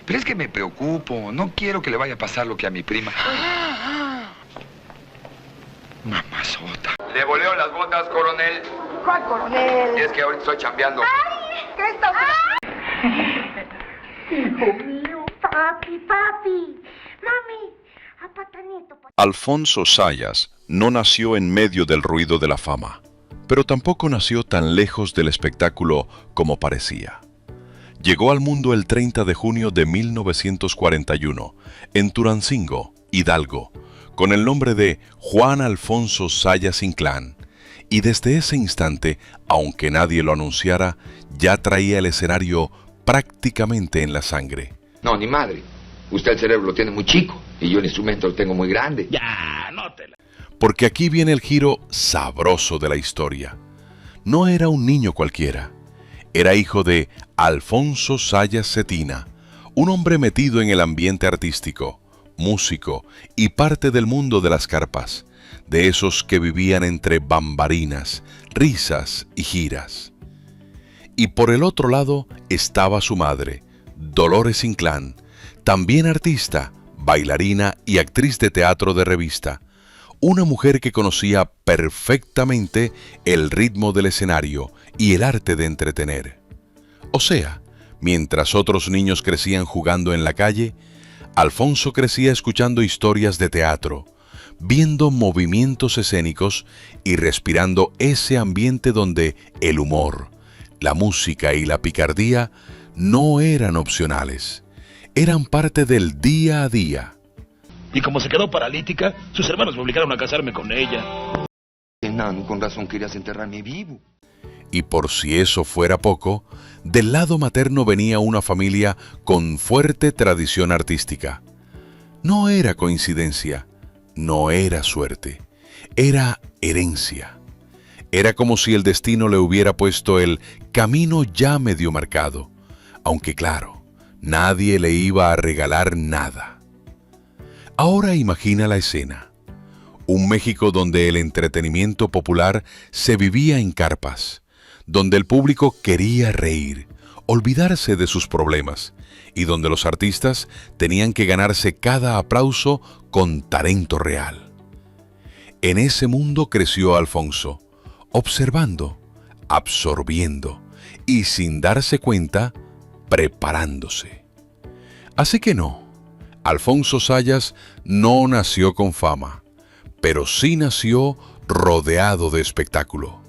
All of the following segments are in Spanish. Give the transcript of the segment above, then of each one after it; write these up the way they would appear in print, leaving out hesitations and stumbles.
Pero es que me preocupo. No quiero que le vaya a pasar lo que a mi prima. Mamazota. Le voleo las botas, coronel. ¿Cuál coronel? Es que ahorita estoy chambeando. ¡Ay! ¿Qué estás haciendo? Hijo mío. Papi, papi. Mami. A patanito. Alfonso Zayas no nació en medio del ruido de la fama, pero tampoco nació tan lejos del espectáculo como parecía. Llegó al mundo el 30 de junio de 1941, en Turancingo, Hidalgo, con el nombre de Juan Alfonso Zayas Inclán, y desde ese instante, aunque nadie lo anunciara, ya traía el escenario prácticamente en la sangre. No, ni madre. Usted el cerebro lo tiene muy chico y yo el instrumento lo tengo muy grande. Ya, no te la... Porque aquí viene el giro sabroso de la historia. No era un niño cualquiera. Era hijo de Alfonso Zayas Cetina, un hombre metido en el ambiente artístico, músico y parte del mundo de las carpas, de esos que vivían entre bambarinas, risas y giras. Y por el otro lado estaba su madre, Dolores Inclán, también artista, bailarina y actriz de teatro de revista, una mujer que conocía perfectamente el ritmo del escenario y el arte de entretener. O sea, mientras otros niños crecían jugando en la calle, Alfonso crecía escuchando historias de teatro, viendo movimientos escénicos y respirando ese ambiente donde el humor, la música y la picardía no eran opcionales, eran parte del día a día. Y como se quedó paralítica, sus hermanos me obligaron a casarme con ella. Enano, con razón querías enterrarme vivo. Y por si eso fuera poco, del lado materno venía una familia con fuerte tradición artística. No era coincidencia, no era suerte, era herencia. Era como si el destino le hubiera puesto el camino ya medio marcado, aunque claro, nadie le iba a regalar nada. Ahora imagina la escena. Un México donde el entretenimiento popular se vivía en carpas, donde el público quería reír, olvidarse de sus problemas, y donde los artistas tenían que ganarse cada aplauso con talento real. En ese mundo creció Alfonso, observando, absorbiendo y sin darse cuenta, preparándose. Así que no, Alfonso Zayas no nació con fama, pero sí nació rodeado de espectáculo.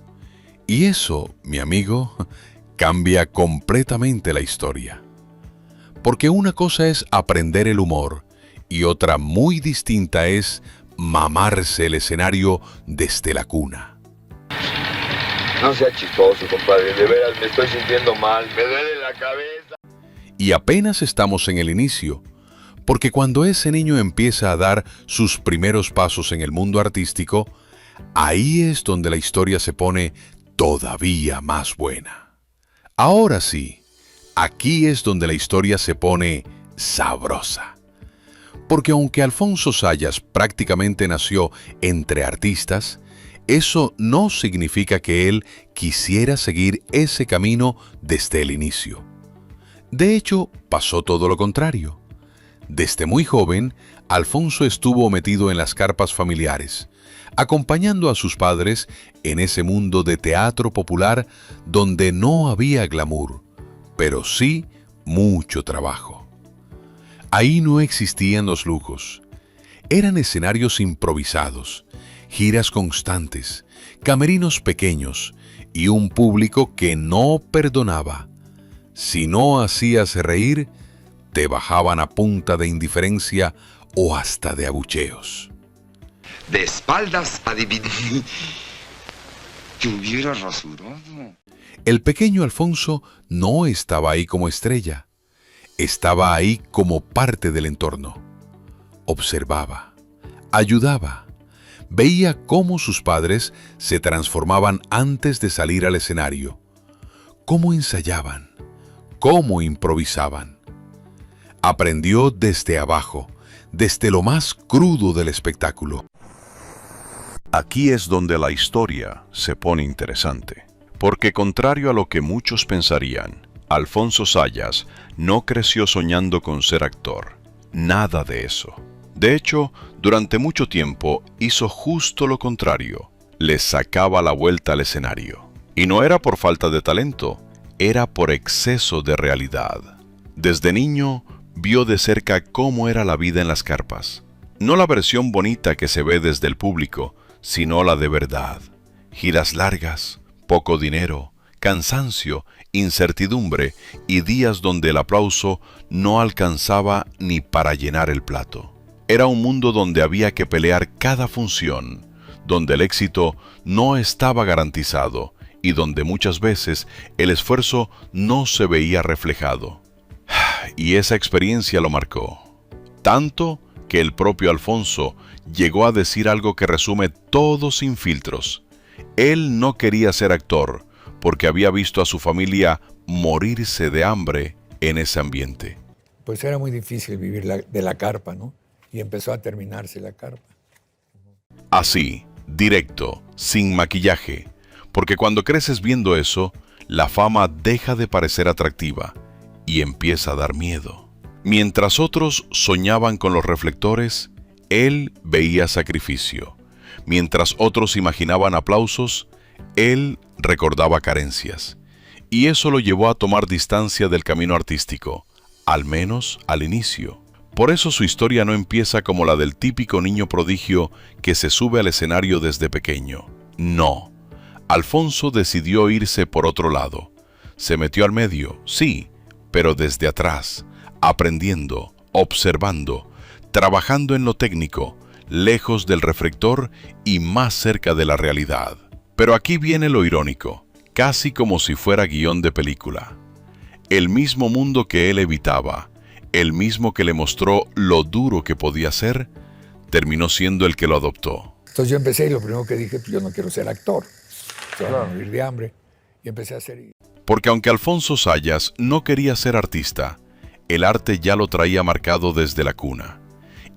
Y eso, mi amigo, cambia completamente la historia. Porque una cosa es aprender el humor y otra muy distinta es mamarse el escenario desde la cuna. No sea chistoso, compadre. De veras me estoy sintiendo mal. Me duele la cabeza. Y apenas estamos en el inicio, porque cuando ese niño empieza a dar sus primeros pasos en el mundo artístico, ahí es donde la historia se pone todavía más buena. Ahora sí, aquí es donde la historia se pone sabrosa. Porque aunque Alfonso Zayas prácticamente nació entre artistas, eso no significa que él quisiera seguir ese camino desde el inicio. De hecho, pasó todo lo contrario. Desde muy joven, Alfonso estuvo metido en las carpas familiares, acompañando a sus padres en ese mundo de teatro popular donde no había glamour, pero sí mucho trabajo. Ahí no existían los lujos. Eran escenarios improvisados, giras constantes, camerinos pequeños y un público que no perdonaba. Si no hacías reír, te bajaban a punta de indiferencia o hasta de abucheos. De espaldas a dividir. Te hubiera rasurado. El pequeño Alfonso no estaba ahí como estrella. Estaba ahí como parte del entorno. Observaba, ayudaba, veía cómo sus padres se transformaban antes de salir al escenario, cómo ensayaban, cómo improvisaban. Aprendió desde abajo, desde lo más crudo del espectáculo. Aquí es donde la historia se pone interesante, porque contrario a lo que muchos pensarían, Alfonso Zayas no creció soñando con ser actor. Nada de eso. De hecho, durante mucho tiempo hizo justo lo contrario. Le sacaba la vuelta al escenario. Y no era por falta de talento, era por exceso de realidad. Desde niño, vio de cerca cómo era la vida en las carpas. No la versión bonita que se ve desde el público, sino la de verdad. Giras largas, poco dinero, cansancio, incertidumbre y días donde el aplauso no alcanzaba ni para llenar el plato. Era un mundo donde había que pelear cada función, donde el éxito no estaba garantizado y donde muchas veces el esfuerzo no se veía reflejado. Y esa experiencia lo marcó. Tanto que el propio Alfonso llegó a decir algo que resume todo sin filtros. Él no quería ser actor porque había visto a su familia morirse de hambre en ese ambiente. Pues era muy difícil vivir de la carpa, ¿no? Y empezó a terminarse la carpa. Así, directo, sin maquillaje, porque cuando creces viendo eso, la fama deja de parecer atractiva y empieza a dar miedo. Mientras otros soñaban con los reflectores, él veía sacrificio. Mientras otros imaginaban aplausos, él recordaba carencias. Y eso lo llevó a tomar distancia del camino artístico, al menos al inicio. Por eso su historia no empieza como la del típico niño prodigio que se sube al escenario desde pequeño. No. Alfonso decidió irse por otro lado. Se metió al medio, sí, pero desde atrás, aprendiendo, observando, trabajando en lo técnico, lejos del reflector y más cerca de la realidad. Pero aquí viene lo irónico, casi como si fuera guión de película. El mismo mundo que él evitaba, el mismo que le mostró lo duro que podía ser, terminó siendo el que lo adoptó. Entonces yo empecé y lo primero que dije, pues yo no quiero ser actor. Se van a morir de hambre. Y empecé a hacer... Porque aunque Alfonso Zayas no quería ser artista, el arte ya lo traía marcado desde la cuna.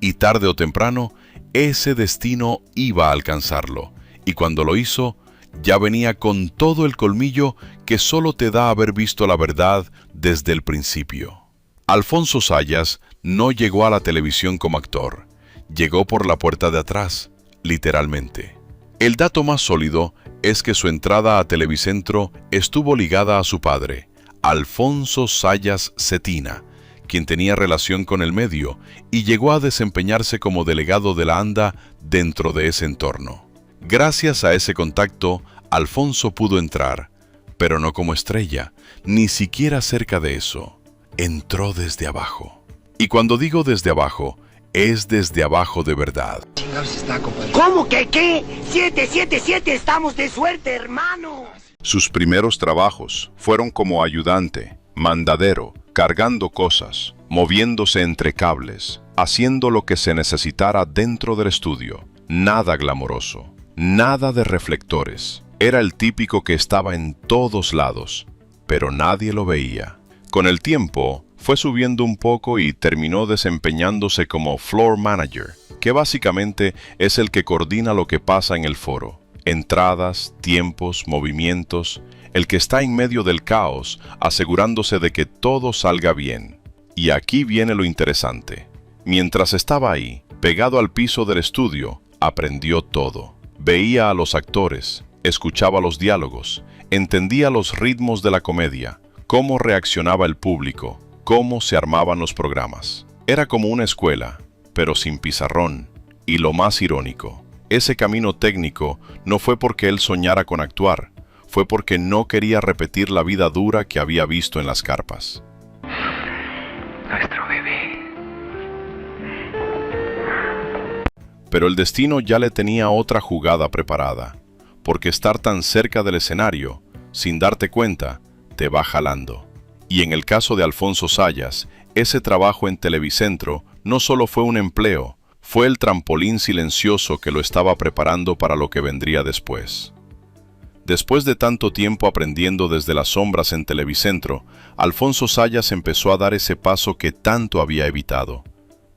Y tarde o temprano, ese destino iba a alcanzarlo. Y cuando lo hizo, ya venía con todo el colmillo que solo te da haber visto la verdad desde el principio. Alfonso Zayas no llegó a la televisión como actor. Llegó por la puerta de atrás, literalmente. El dato más sólido es que su entrada a Televicentro estuvo ligada a su padre, Alfonso Zayas Cetina, quien tenía relación con el medio y llegó a desempeñarse como delegado de la ANDA dentro de ese entorno. Gracias a ese contacto, Alfonso pudo entrar, pero no como estrella, ni siquiera cerca de eso. Entró desde abajo. Y cuando digo desde abajo, es desde abajo de verdad. ¿Cómo que qué? 777, estamos de suerte, hermano. Sus primeros trabajos fueron como ayudante, mandadero, cargando cosas, moviéndose entre cables, haciendo lo que se necesitara dentro del estudio. Nada glamoroso, nada de reflectores. Era el típico que estaba en todos lados, pero nadie lo veía. Con el tiempo, fue subiendo un poco y terminó desempeñándose como floor manager, que básicamente es el que coordina lo que pasa en el foro. Entradas, tiempos, movimientos, el que está en medio del caos, asegurándose de que todo salga bien. Y aquí viene lo interesante. Mientras estaba ahí, pegado al piso del estudio, aprendió todo. Veía a los actores, escuchaba los diálogos, entendía los ritmos de la comedia, cómo reaccionaba el público, cómo se armaban los programas. Era como una escuela, pero sin pizarrón. Y lo más irónico, ese camino técnico no fue porque él soñara con actuar, fue porque no quería repetir la vida dura que había visto en las carpas. Nuestro bebé. Pero el destino ya le tenía otra jugada preparada, porque estar tan cerca del escenario, sin darte cuenta, te va jalando. Y en el caso de Alfonso Zayas, ese trabajo en Televicentro no solo fue un empleo, fue el trampolín silencioso que lo estaba preparando para lo que vendría después. Después de tanto tiempo aprendiendo desde las sombras en Televicentro, Alfonso Zayas empezó a dar ese paso que tanto había evitado.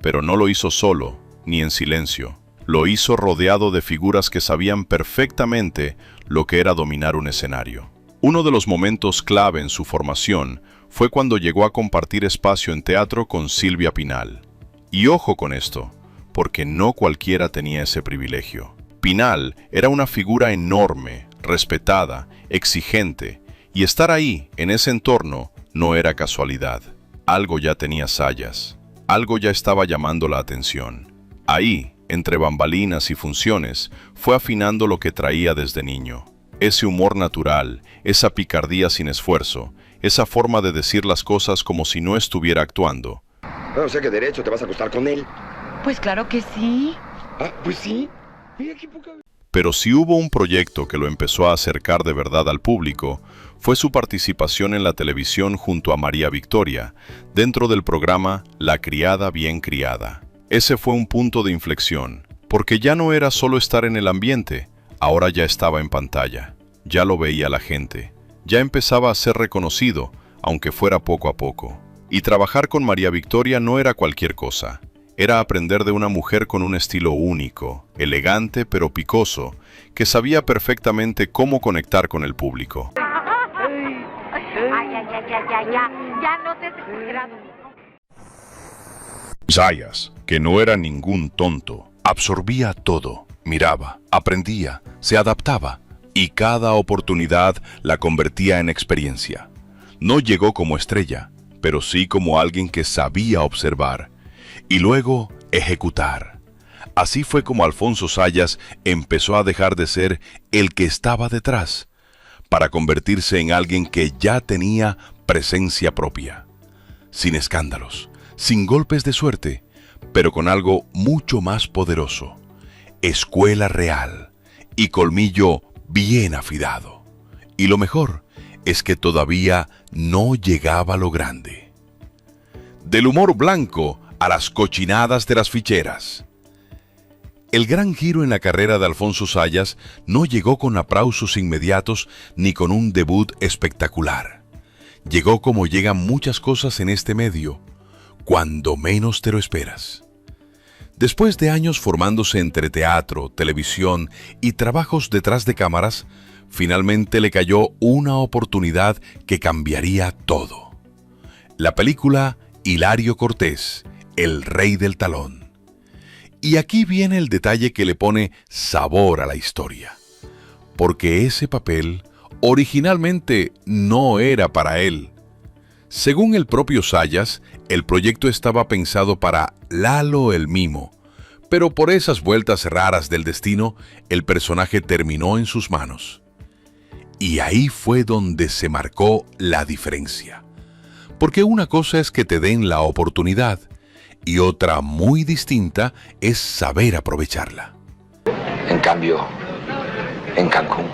Pero no lo hizo solo, ni en silencio. Lo hizo rodeado de figuras que sabían perfectamente lo que era dominar un escenario. Uno de los momentos clave en su formación fue cuando llegó a compartir espacio en teatro con Silvia Pinal. Y ojo con esto, porque no cualquiera tenía ese privilegio. Pinal era una figura enorme, respetada, exigente, y estar ahí, en ese entorno, no era casualidad. Algo ya tenía Zayas, algo ya estaba llamando la atención. Ahí, entre bambalinas y funciones, fue afinando lo que traía desde niño. Ese humor natural, esa picardía sin esfuerzo, esa forma de decir las cosas como si no estuviera actuando. No sé qué derecho te vas a acostar con él. Pues claro que sí. Ah, pues sí. Mira qué poca... Pero si hubo un proyecto que lo empezó a acercar de verdad al público, fue su participación en la televisión junto a María Victoria, dentro del programa La criada bien criada. Ese fue un punto de inflexión, porque ya no era solo estar en el ambiente, ahora ya estaba en pantalla, ya lo veía la gente, ya empezaba a ser reconocido, aunque fuera poco a poco. Y trabajar con María Victoria no era cualquier cosa. Era aprender de una mujer con un estilo único, elegante pero picoso, que sabía perfectamente cómo conectar con el público. Ya no te desesperado. Zayas, que no era ningún tonto, absorbía todo, miraba, aprendía, se adaptaba, y cada oportunidad la convertía en experiencia. No llegó como estrella, pero sí como alguien que sabía observar, y luego ejecutar. Así fue como Alfonso Zayas empezó a dejar de ser el que estaba detrás, para convertirse en alguien que ya tenía presencia propia, sin escándalos, sin golpes de suerte, pero con algo mucho más poderoso, escuela real y colmillo bien afilado. Y lo mejor es que todavía no llegaba a lo grande. Del humor blanco a las cochinadas de las ficheras. El gran giro en la carrera de Alfonso Zayas no llegó con aplausos inmediatos ni con un debut espectacular. Llegó como llegan muchas cosas en este medio, cuando menos te lo esperas. Después de años formándose entre teatro, televisión y trabajos detrás de cámaras, finalmente le cayó una oportunidad que cambiaría todo. La película Hilario Cortés, El Rey del Talón. Y aquí viene el detalle que le pone sabor a la historia. Porque ese papel originalmente no era para él. Según el propio Zayas, el proyecto estaba pensado para Lalo el Mimo, pero por esas vueltas raras del destino, el personaje terminó en sus manos. Y ahí fue donde se marcó la diferencia. Porque una cosa es que te den la oportunidad, y otra muy distinta es saber aprovecharla. En cambio, en Cancún,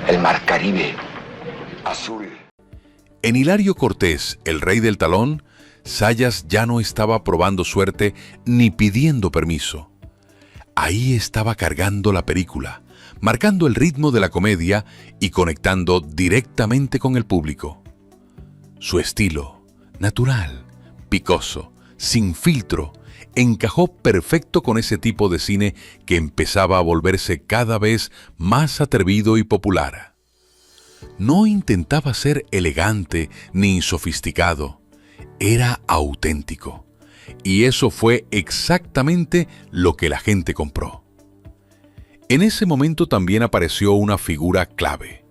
el mar Caribe, azul. En Hilario Cortés, El Rey del Talón, Zayas ya no estaba probando suerte ni pidiendo permiso. Ahí estaba cargando la película, marcando el ritmo de la comedia y conectando directamente con el público. Su estilo, natural, picoso, sin filtro, encajó perfecto con ese tipo de cine que empezaba a volverse cada vez más atrevido y popular. No intentaba ser elegante ni sofisticado, era auténtico. Y eso fue exactamente lo que la gente compró. En ese momento también apareció una figura clave,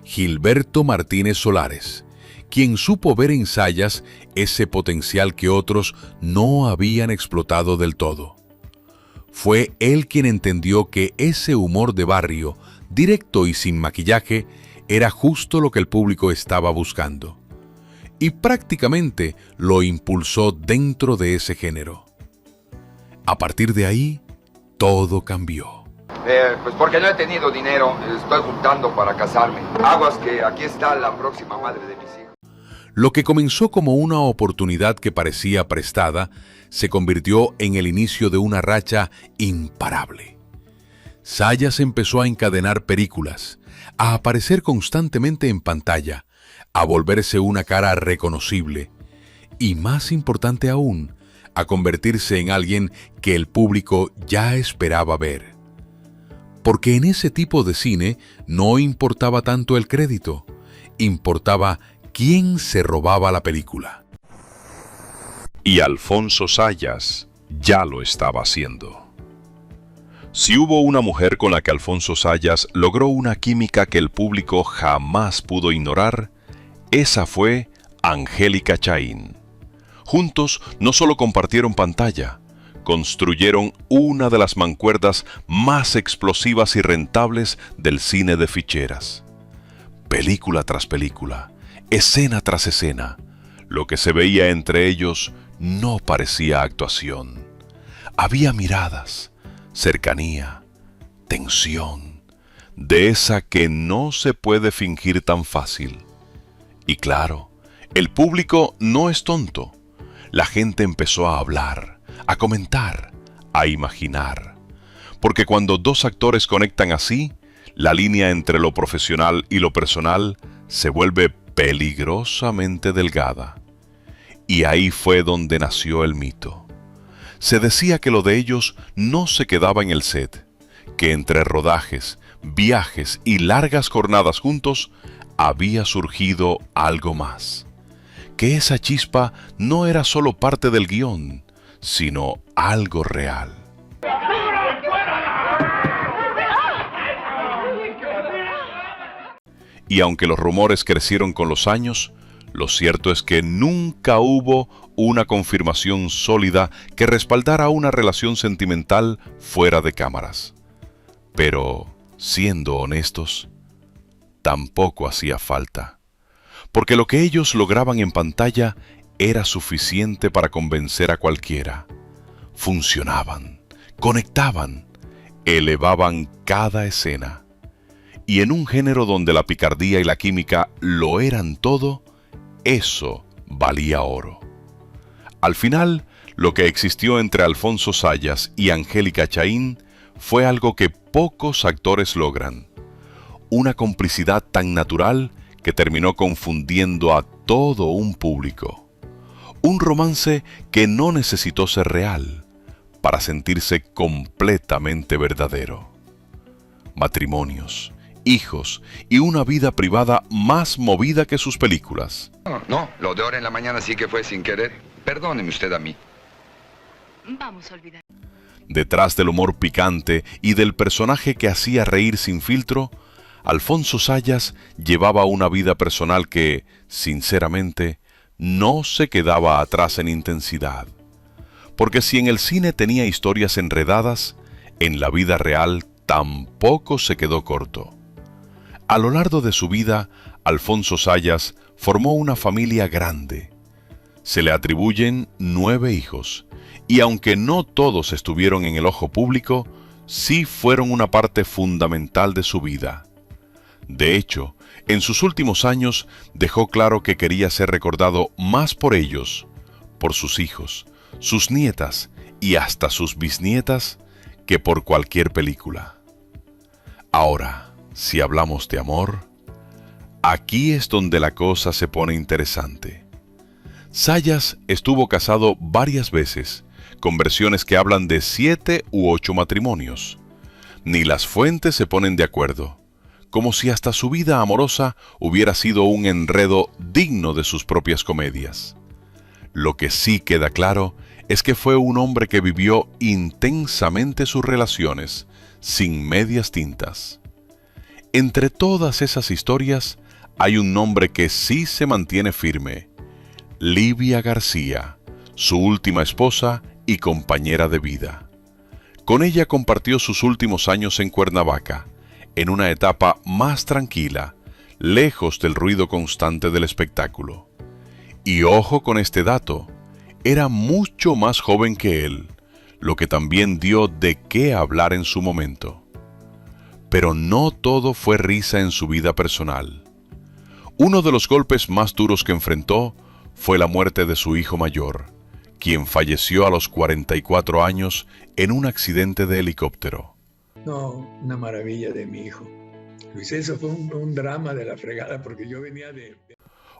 Gilberto Martínez Solares, quien supo ver en Zayas ese potencial que otros no habían explotado del todo. Fue él quien entendió que ese humor de barrio, directo y sin maquillaje, era justo lo que el público estaba buscando. Y prácticamente lo impulsó dentro de ese género. A partir de ahí, todo cambió. Pues porque no he tenido dinero, estoy juntando para casarme. Aguas que aquí está la próxima madre de mis hijos. Lo que comenzó como una oportunidad que parecía prestada, se convirtió en el inicio de una racha imparable. Zayas empezó a encadenar películas, a aparecer constantemente en pantalla, a volverse una cara reconocible y, más importante aún, a convertirse en alguien que el público ya esperaba ver. Porque en ese tipo de cine no importaba tanto el crédito, importaba quién se robaba la película. Y Alfonso Sayas ya lo estaba haciendo. Si hubo una mujer con la que Alfonso Sayas logró una química que el público jamás pudo ignorar, esa fue Angélica Chaín. Juntos no solo compartieron pantalla, construyeron una de las mancuerdas más explosivas y rentables del cine de ficheras. Película tras película, escena tras escena, lo que se veía entre ellos no parecía actuación. Había miradas, cercanía, tensión, de esa que no se puede fingir tan fácil. Y claro, el público no es tonto. La gente empezó a hablar, a comentar, a imaginar. Porque cuando dos actores conectan así, la línea entre lo profesional y lo personal se vuelve peligrosamente delgada. Y ahí fue donde nació el mito. Se decía que lo de ellos no se quedaba en el set, que entre rodajes, viajes y largas jornadas juntos había surgido algo más. Que esa chispa no era solo parte del guión, sino algo real. Y aunque los rumores crecieron con los años, lo cierto es que nunca hubo una confirmación sólida que respaldara una relación sentimental fuera de cámaras. Pero, siendo honestos, tampoco hacía falta. Porque lo que ellos lograban en pantalla era suficiente para convencer a cualquiera. Funcionaban, conectaban, elevaban cada escena. Y en un género donde la picardía y la química lo eran todo, eso valía oro. Al final, lo que existió entre Alfonso Sayas y Angélica Chaín fue algo que pocos actores logran. Una complicidad tan natural que terminó confundiendo a todo un público. Un romance que no necesitó ser real para sentirse completamente verdadero. Matrimonios, hijos y una vida privada más movida que sus películas. No, lo de ahora en la mañana sí que fue sin querer. Perdóneme usted a mí. Vamos a olvidar. Detrás del humor picante y del personaje que hacía reír sin filtro, Alfonso Sayas llevaba una vida personal que, sinceramente, no se quedaba atrás en intensidad. Porque si en el cine tenía historias enredadas, en la vida real tampoco se quedó corto. A lo largo de su vida, Alfonso Sayas formó una familia grande. Se le atribuyen 9 hijos, y aunque no todos estuvieron en el ojo público, sí fueron una parte fundamental de su vida. De hecho, en sus últimos años dejó claro que quería ser recordado más por ellos, por sus hijos, sus nietas y hasta sus bisnietas, que por cualquier película. Ahora, si hablamos de amor, aquí es donde la cosa se pone interesante. Sayas estuvo casado varias veces, con versiones que hablan de 7 u 8 matrimonios. Ni las fuentes se ponen de acuerdo, como si hasta su vida amorosa hubiera sido un enredo digno de sus propias comedias. Lo que sí queda claro es que fue un hombre que vivió intensamente sus relaciones, sin medias tintas. Entre todas esas historias, hay un nombre que sí se mantiene firme: Livia García, su última esposa y compañera de vida. Con ella compartió sus últimos años en Cuernavaca, en una etapa más tranquila, lejos del ruido constante del espectáculo. Y ojo con este dato, era mucho más joven que él, lo que también dio de qué hablar en su momento. Pero no todo fue risa en su vida personal. Uno de los golpes más duros que enfrentó fue la muerte de su hijo mayor, quien falleció a los 44 años en un accidente de helicóptero. No, una maravilla de mi hijo. Luis, eso fue un drama de la fregada porque yo venía de...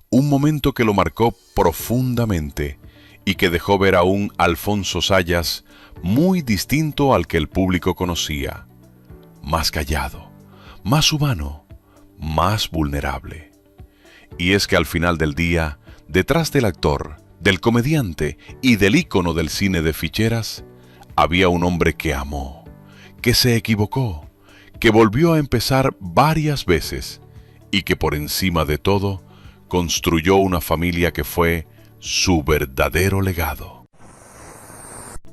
Un momento que lo marcó profundamente y que dejó ver a un Alfonso Sayas muy distinto al que el público conocía. Más callado, más humano, más vulnerable. Y es que al final del día, detrás del actor, del comediante y del ícono del cine de ficheras, había un hombre que amó, que se equivocó, que volvió a empezar varias veces y que por encima de todo construyó una familia que fue su verdadero legado.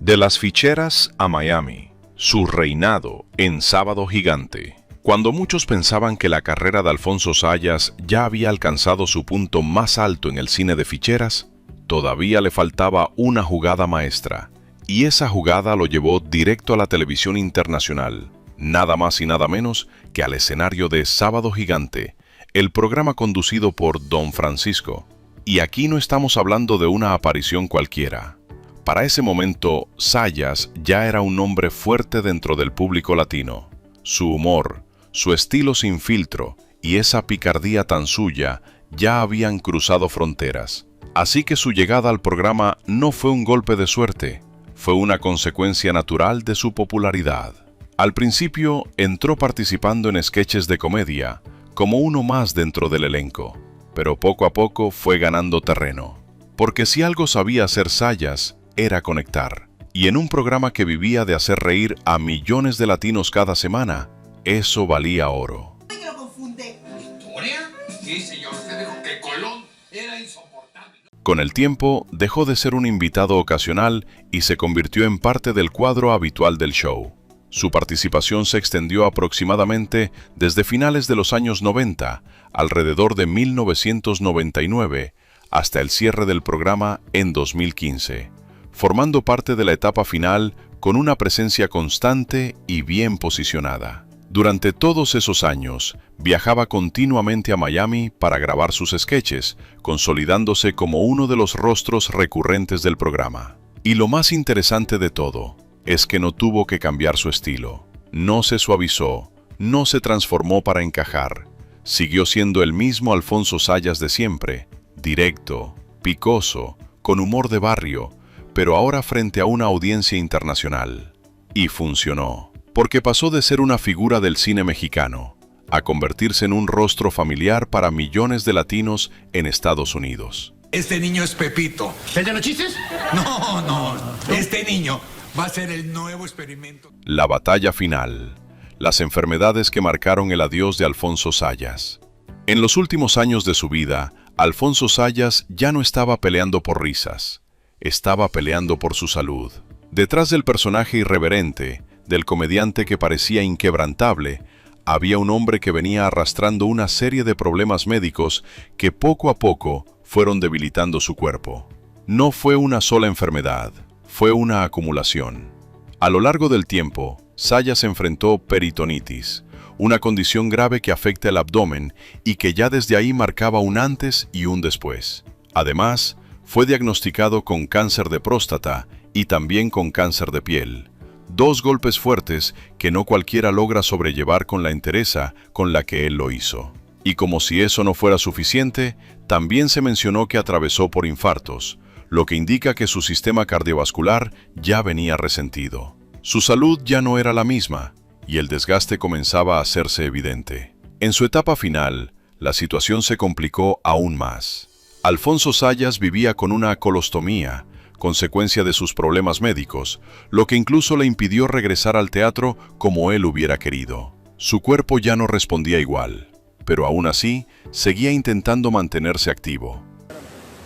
De las ficheras a Miami, su reinado en Sábado Gigante. Cuando muchos pensaban que la carrera de Alfonso Zayas ya había alcanzado su punto más alto en el cine de ficheras, todavía le faltaba una jugada maestra, y esa jugada lo llevó directo a la televisión internacional, nada más y nada menos que al escenario de Sábado Gigante, el programa conducido por Don Francisco. Y aquí no estamos hablando de una aparición cualquiera. Para ese momento, Zayas ya era un hombre fuerte dentro del público latino. Su humor, su estilo sin filtro y esa picardía tan suya ya habían cruzado fronteras. Así que su llegada al programa no fue un golpe de suerte, fue una consecuencia natural de su popularidad. Al principio entró participando en sketches de comedia, como uno más dentro del elenco, pero poco a poco fue ganando terreno. Porque si algo sabía hacer Zayas, era conectar. Y en un programa que vivía de hacer reír a millones de latinos cada semana, eso valía oro. ¿Qué lo confunde? ¿Historia? Sí, señor. Usted dijo que Colón era insoportable. Con el tiempo, dejó de ser un invitado ocasional y se convirtió en parte del cuadro habitual del show. Su participación se extendió aproximadamente desde finales de los años 90, alrededor de 1999, hasta el cierre del programa en 2015, formando parte de la etapa final con una presencia constante y bien posicionada. Durante todos esos años, viajaba continuamente a Miami para grabar sus sketches, consolidándose como uno de los rostros recurrentes del programa. Y lo más interesante de todo es que no tuvo que cambiar su estilo. No se suavizó, no se transformó para encajar. Siguió siendo el mismo Alfonso Zayas de siempre, directo, picoso, con humor de barrio, pero ahora frente a una audiencia internacional. Y funcionó. Porque pasó de ser una figura del cine mexicano a convertirse en un rostro familiar para millones de latinos en Estados Unidos. Este niño es Pepito. ¿El de los chistes? No. Este niño va a ser el nuevo experimento. La batalla final. Las enfermedades que marcaron el adiós de Alfonso Zayas. En los últimos años de su vida, Alfonso Zayas ya no estaba peleando por risas. Estaba peleando por su salud. Detrás del personaje irreverente, del comediante que parecía inquebrantable, había un hombre que venía arrastrando una serie de problemas médicos que poco a poco fueron debilitando su cuerpo. No fue una sola enfermedad, fue una acumulación. A lo largo del tiempo, Zayas enfrentó peritonitis, una condición grave que afecta el abdomen y que ya desde ahí marcaba un antes y un después. Además, fue diagnosticado con cáncer de próstata y también con cáncer de piel. Dos golpes fuertes que no cualquiera logra sobrellevar con la entereza con la que él lo hizo. Y como si eso no fuera suficiente, también se mencionó que atravesó por infartos, lo que indica que su sistema cardiovascular ya venía resentido. Su salud ya no era la misma, y el desgaste comenzaba a hacerse evidente. En su etapa final, la situación se complicó aún más. Alfonso Zayas vivía con una colostomía, consecuencia de sus problemas médicos, lo que incluso le impidió regresar al teatro como él hubiera querido. Su cuerpo ya no respondía igual, pero aún así seguía intentando mantenerse activo.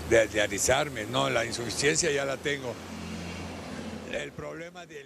De alisarme, no, la insuficiencia ya la tengo. El problema de...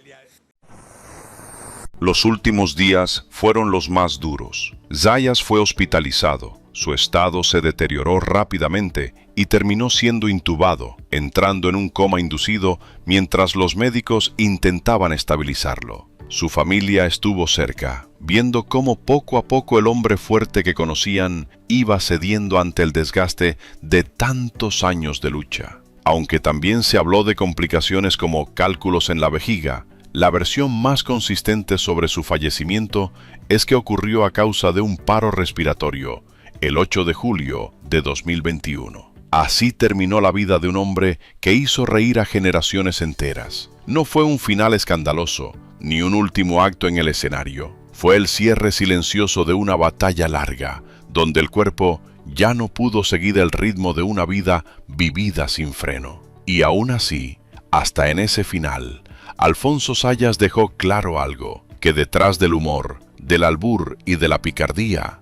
Los últimos días fueron los más duros. Zayas fue hospitalizado. Su estado se deterioró rápidamente y terminó siendo intubado, entrando en un coma inducido mientras los médicos intentaban estabilizarlo. Su familia estuvo cerca, viendo cómo poco a poco el hombre fuerte que conocían iba cediendo ante el desgaste de tantos años de lucha. Aunque también se habló de complicaciones como cálculos en la vejiga, la versión más consistente sobre su fallecimiento es que ocurrió a causa de un paro respiratorio, el 8 de julio de 2021. Así terminó la vida de un hombre que hizo reír a generaciones enteras. No fue un final escandaloso, ni un último acto en el escenario. Fue el cierre silencioso de una batalla larga, donde el cuerpo ya no pudo seguir el ritmo de una vida vivida sin freno. Y aún así, hasta en ese final, Alfonso Sayas dejó claro algo, que detrás del humor, del albur y de la picardía,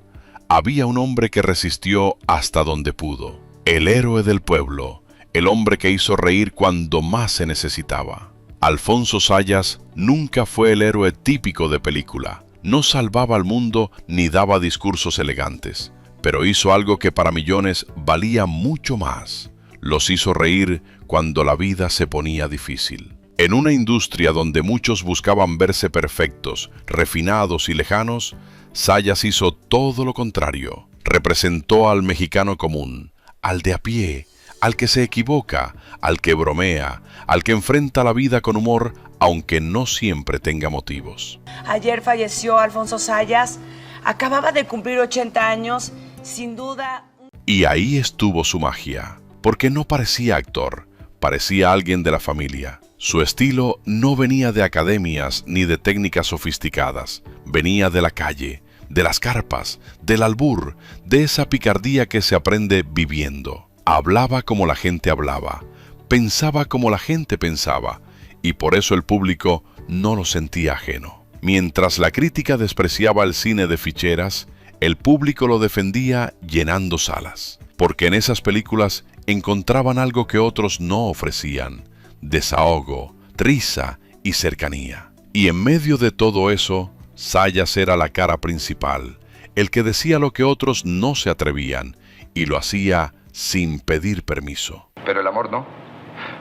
había un hombre que resistió hasta donde pudo. El héroe del pueblo, el hombre que hizo reír cuando más se necesitaba. Alfonso Sayas nunca fue el héroe típico de película. No salvaba al mundo ni daba discursos elegantes, pero hizo algo que para millones valía mucho más. Los hizo reír cuando la vida se ponía difícil. En una industria donde muchos buscaban verse perfectos, refinados y lejanos, Sayas hizo todo lo contrario. Representó al mexicano común, al de a pie, al que se equivoca, al que bromea, al que enfrenta la vida con humor, aunque no siempre tenga motivos. Ayer falleció Alfonso Sayas, acababa de cumplir 80 años, sin duda. Y ahí estuvo su magia, porque no parecía actor, parecía alguien de la familia. Su estilo no venía de academias ni de técnicas sofisticadas, venía de la calle, de las carpas, del albur, de esa picardía que se aprende viviendo. Hablaba como la gente hablaba, pensaba como la gente pensaba, y por eso el público no lo sentía ajeno. Mientras la crítica despreciaba el cine de ficheras, el público lo defendía llenando salas, porque en esas películas encontraban algo que otros no ofrecían: desahogo, risa y cercanía. Y en medio de todo eso, Sayas era la cara principal, el que decía lo que otros no se atrevían, y lo hacía sin pedir permiso. Pero el amor no.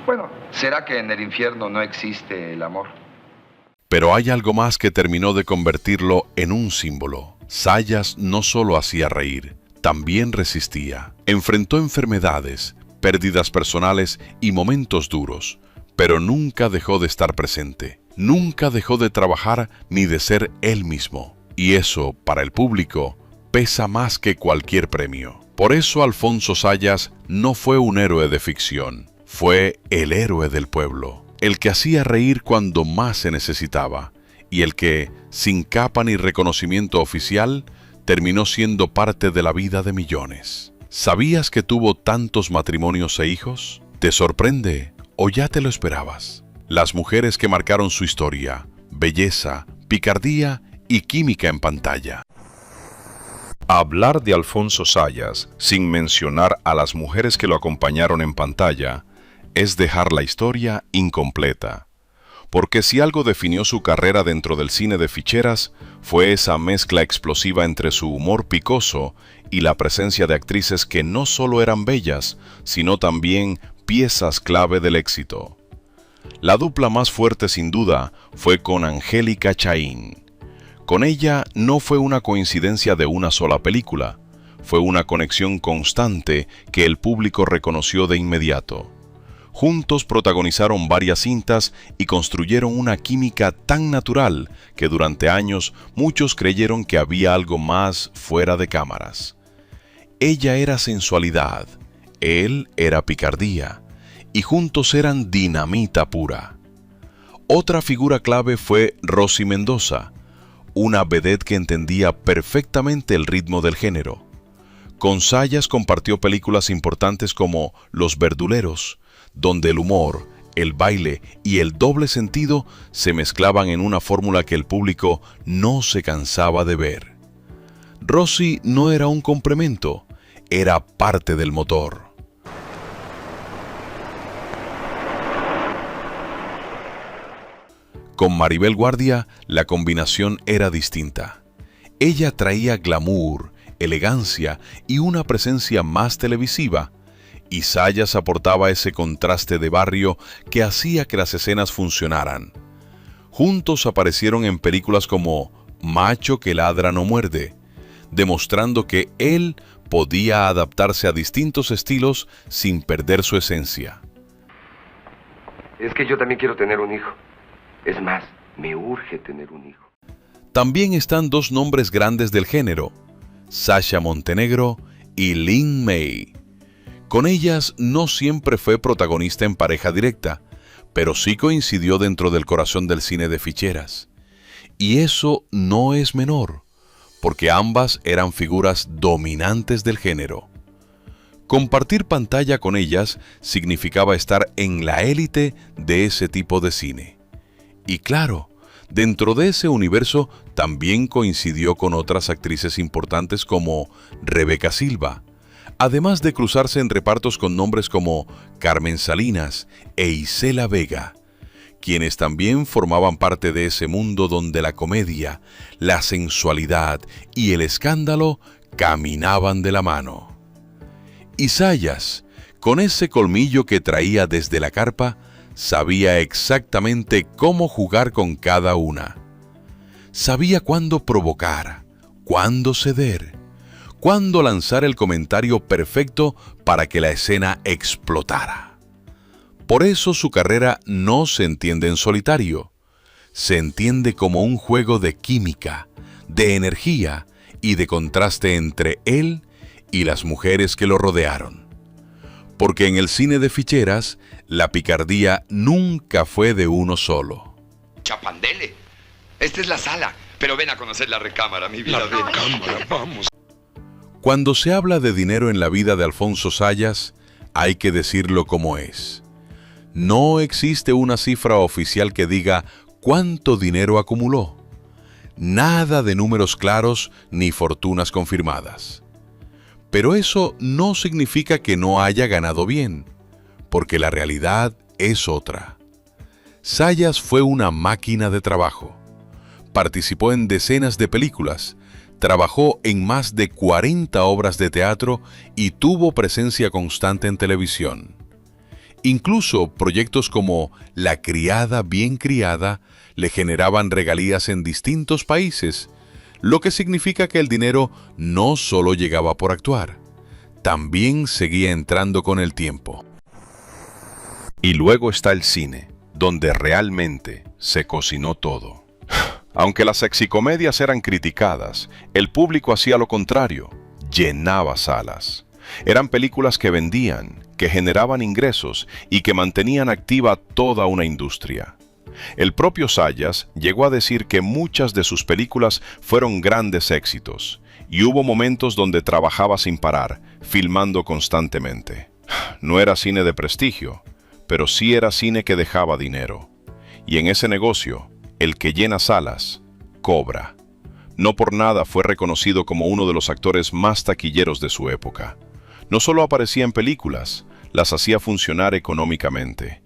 Bueno, ¿será que en el infierno no existe el amor? Pero hay algo más que terminó de convertirlo en un símbolo. Sayas no solo hacía reír, también resistía. Enfrentó enfermedades, pérdidas personales y momentos duros, pero nunca dejó de estar presente. Nunca dejó de trabajar ni de ser él mismo. Y eso, para el público, pesa más que cualquier premio. Por eso Alfonso Sayas no fue un héroe de ficción, fue el héroe del pueblo, el que hacía reír cuando más se necesitaba, y el que, sin capa ni reconocimiento oficial, terminó siendo parte de la vida de millones. ¿Sabías que tuvo tantos matrimonios e hijos? ¿Te sorprende o ya te lo esperabas? Las mujeres que marcaron su historia, belleza, picardía y química en pantalla. Hablar de Alfonso Sayas sin mencionar a las mujeres que lo acompañaron en pantalla es dejar la historia incompleta. Porque si algo definió su carrera dentro del cine de ficheras, fue esa mezcla explosiva entre su humor picoso y la presencia de actrices que no solo eran bellas, sino también piezas clave del éxito. La dupla más fuerte sin duda fue con Angélica Chaín. Con ella no fue una coincidencia de una sola película, fue una conexión constante que el público reconoció de inmediato. Juntos protagonizaron varias cintas y construyeron una química tan natural que durante años muchos creyeron que había algo más fuera de cámaras. Ella era sensualidad, él era picardía, y juntos eran dinamita pura. Otra figura clave fue Rosy Mendoza, una vedette que entendía perfectamente el ritmo del género. Con Sayas compartió películas importantes como Los Verduleros, donde el humor, el baile y el doble sentido se mezclaban en una fórmula que el público no se cansaba de ver. Rosy no era un complemento, era parte del motor. Con Maribel Guardia, la combinación era distinta. Ella traía glamour, elegancia y una presencia más televisiva, y Sayas aportaba ese contraste de barrio que hacía que las escenas funcionaran. Juntos aparecieron en películas como Macho que ladra no muerde, demostrando que él podía adaptarse a distintos estilos sin perder su esencia. Es que yo también quiero tener un hijo. Es más, me urge tener un hijo. También están dos nombres grandes del género, Sasha Montenegro y Lin May. Con ellas no siempre fue protagonista en pareja directa, pero sí coincidió dentro del corazón del cine de ficheras. Y eso no es menor, porque ambas eran figuras dominantes del género. Compartir pantalla con ellas significaba estar en la élite de ese tipo de cine. Y claro, dentro de ese universo también coincidió con otras actrices importantes como Rebeca Silva, además de cruzarse en repartos con nombres como Carmen Salinas e Isela Vega, quienes también formaban parte de ese mundo donde la comedia, la sensualidad y el escándalo caminaban de la mano. Y Zayas, con ese colmillo que traía desde la carpa, sabía exactamente cómo jugar con cada una. Sabía cuándo provocar, cuándo ceder, cuándo lanzar el comentario perfecto para que la escena explotara. Por eso su carrera no se entiende en solitario. Se entiende como un juego de química, de energía y de contraste entre él y las mujeres que lo rodearon. Porque en el cine de ficheras, la picardía nunca fue de uno solo. Chapandele. Esta es la sala. Pero ven a conocer la recámara, mi vida. La recámara, vamos. Cuando se habla de dinero en la vida de Alfonso Zayas, hay que decirlo como es. No existe una cifra oficial que diga cuánto dinero acumuló. Nada de números claros ni fortunas confirmadas. Pero eso no significa que no haya ganado bien, porque la realidad es otra. Zayas fue una máquina de trabajo. Participó en decenas de películas, trabajó en más de 40 obras de teatro y tuvo presencia constante en televisión. Incluso proyectos como La criada bien criada le generaban regalías en distintos países, lo que significa que el dinero no solo llegaba por actuar, también seguía entrando con el tiempo. Y luego está el cine, donde realmente se cocinó todo. Aunque las sexicomedias eran criticadas, el público hacía lo contrario, llenaba salas. Eran películas que vendían, que generaban ingresos y que mantenían activa toda una industria. El propio Zayas llegó a decir que muchas de sus películas fueron grandes éxitos, y hubo momentos donde trabajaba sin parar, filmando constantemente. No era cine de prestigio, pero sí era cine que dejaba dinero. Y en ese negocio, el que llena salas, cobra. No por nada fue reconocido como uno de los actores más taquilleros de su época. No solo aparecía en películas, las hacía funcionar económicamente.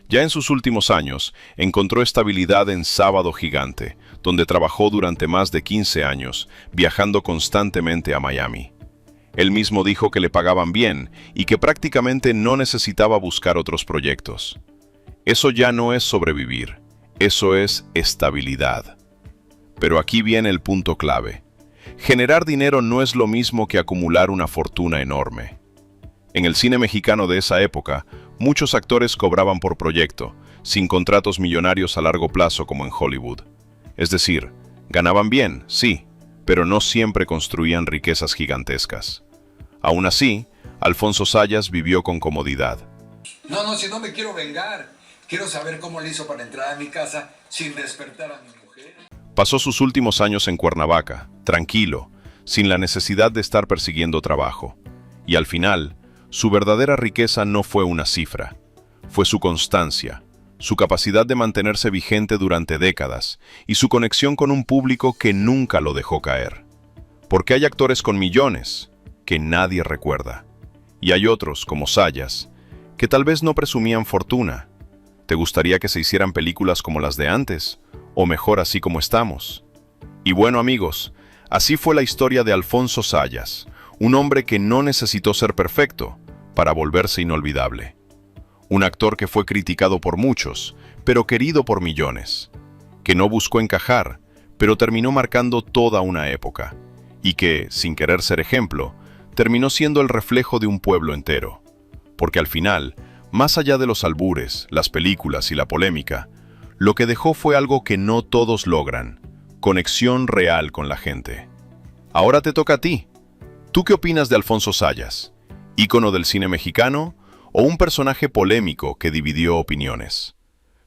Ya en sus últimos años, encontró estabilidad en Sábado Gigante, donde trabajó durante más de 15 años, viajando constantemente a Miami. Él mismo dijo que le pagaban bien y que prácticamente no necesitaba buscar otros proyectos. Eso ya no es sobrevivir, eso es estabilidad. Pero aquí viene el punto clave. Generar dinero no es lo mismo que acumular una fortuna enorme. En el cine mexicano de esa época, muchos actores cobraban por proyecto, sin contratos millonarios a largo plazo como en Hollywood. Es decir, ganaban bien, sí, pero no siempre construían riquezas gigantescas. Aún así, Alfonso Zayas vivió con comodidad. No, si no me quiero vengar. Quiero saber cómo le hizo para entrar a mi casa sin despertar a mi mujer. Pasó sus últimos años en Cuernavaca, tranquilo, sin la necesidad de estar persiguiendo trabajo. Y al final, su verdadera riqueza no fue una cifra, fue su constancia, su capacidad de mantenerse vigente durante décadas y su conexión con un público que nunca lo dejó caer. Porque hay actores con millones que nadie recuerda, y hay otros, como Zayas, que tal vez no presumían fortuna. ¿Te gustaría que se hicieran películas como las de antes? ¿O mejor así como estamos? Y bueno, amigos, así fue la historia de Alfonso Zayas, un hombre que no necesitó ser perfecto para volverse inolvidable. Un actor que fue criticado por muchos, pero querido por millones. Que no buscó encajar, pero terminó marcando toda una época. Y que, sin querer ser ejemplo, terminó siendo el reflejo de un pueblo entero. Porque al final, más allá de los albures, las películas y la polémica, lo que dejó fue algo que no todos logran: conexión real con la gente. Ahora te toca a ti. ¿Tú qué opinas de Alfonso Zayas? ¿Ícono del cine mexicano o un personaje polémico que dividió opiniones?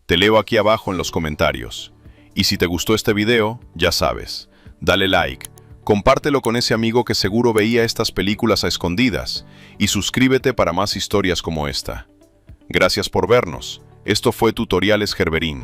Te leo aquí abajo en los comentarios. Y si te gustó este video, ya sabes, dale like, Compártelo con ese amigo que seguro veía estas películas a escondidas y suscríbete para más historias como esta. Gracias por vernos. Esto fue Tutoriales Gerberín.